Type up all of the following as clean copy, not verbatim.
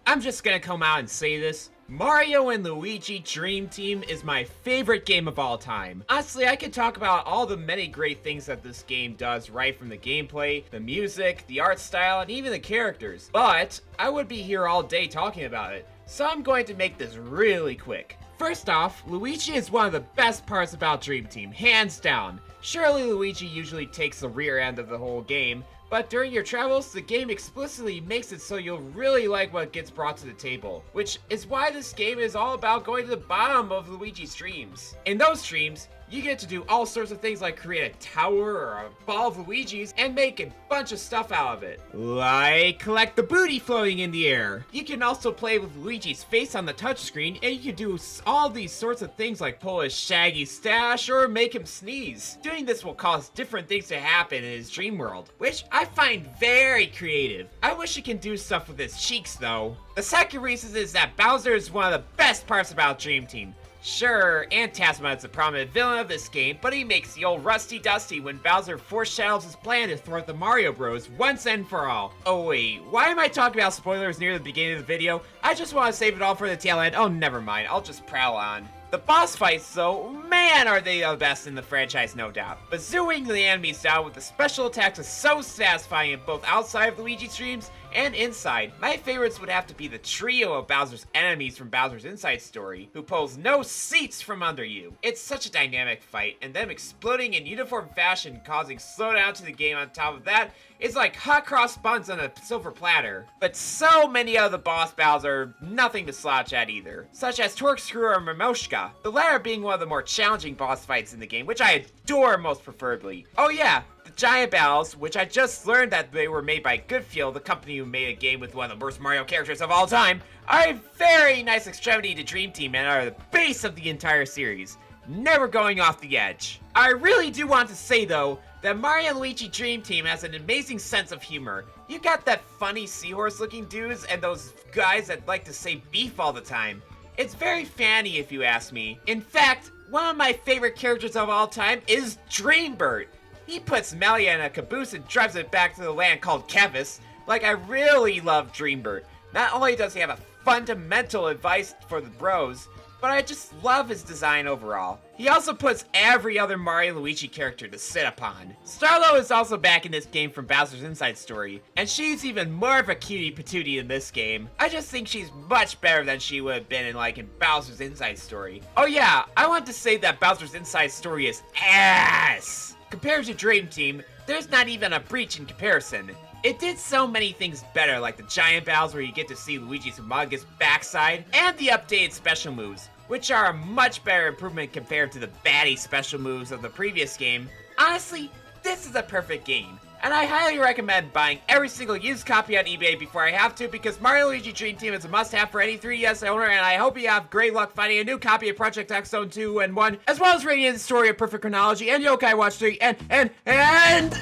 I'm just gonna come out and say this. Mario and Luigi Dream Team is my favorite game of all time. Honestly, I could talk about all the many great things that this game does, right from the gameplay, the music, the art style, and even the characters. But I would be here all day talking about it, so I'm going to make this really quick. First off, Luigi is one of the best parts about Dream Team, hands down. Surely Luigi usually takes the rear end of the whole game, but during your travels, the game explicitly makes it so you'll really like what gets brought to the table, which is why this game is all about going to the bottom of Luigi's dreams. In those dreams, you get to do all sorts of things like create a tower or a ball of Luigi's and make a bunch of stuff out of it. Like collect the booty floating in the air. You can also play with Luigi's face on the touchscreen, and you can do all these sorts of things like pull his shaggy stash or make him sneeze. Doing this will cause different things to happen in his dream world, which I find very creative. I wish he can do stuff with his cheeks though. The second reason is that Bowser is one of the best parts about Dream Team. Sure, Phantasma is a prominent villain of this game, but he makes the old rusty dusty when Bowser foreshadows his plan to thwart the Mario Bros. Once and for all. Oh wait, why am I talking about spoilers near the beginning of the video? I just want to save it all for the tail end. Oh, never mind, I'll just prowl on. The boss fights though, man are they the best in the franchise, no doubt. But zooing the enemies down with the special attacks is so satisfying in both outside of Luigi's dreams and inside. My favorites would have to be the trio of Bowser's enemies from Bowser's Inside story, who pulls no seats from under you. It's such a dynamic fight, and them exploding in uniform fashion causing slowdown to the game on top of that is like hot cross buns on a silver platter. But so many of the boss battles are nothing to slouch at either, such as Torkscrew or Mimoshka, the latter being one of the more challenging boss fights in the game, which I adore most preferably. Oh yeah, the giant battles, which I just learned that they were made by Goodfield, the company who made a game with one of the worst Mario characters of all time, are a very nice extremity to Dream Team and are the base of the entire series, never going off the edge. I really do want to say though, that Mario and Luigi Dream Team has an amazing sense of humor. You got that funny seahorse looking dudes and those guys that like to say beef all the time. It's very fanny if you ask me. In fact, one of my favorite characters of all time is Dreambert. He puts Melia in a caboose and drives it back to the land called Kevis. Like, I really love Dreambert. Not only does he have a fundamental advice for the bros, but I just love his design overall. He also puts every other Mario and Luigi character to sit upon. Starlo is also back in this game from Bowser's Inside story, and she's even more of a cutie patootie in this game. I just think she's much better than she would have been in Bowser's Inside story. Oh yeah, I want to say that Bowser's Inside story is ass! Compared to Dream Team, there's not even a breach in comparison. It did so many things better, like the giant battles where you get to see Luigi's humongous backside, and the updated special moves, which are a much better improvement compared to the baddie special moves of the previous game. Honestly, this is a perfect game, and I highly recommend buying every single used copy on eBay before I have to, because Mario Luigi Dream Team is a must-have for any 3DS owner, and I hope you have great luck finding a new copy of Project X Zone 2 and 1, as well as reading the story of Perfect Chronology and Yokai Watch 3, and...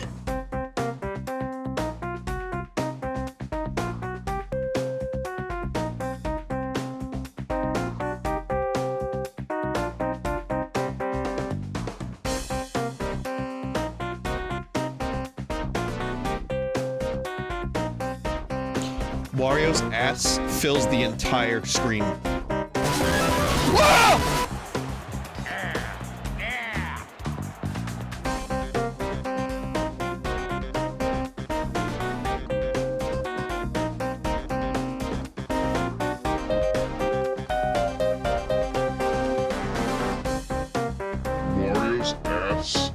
Wario's ass fills the entire screen. Whoa! Wario's ass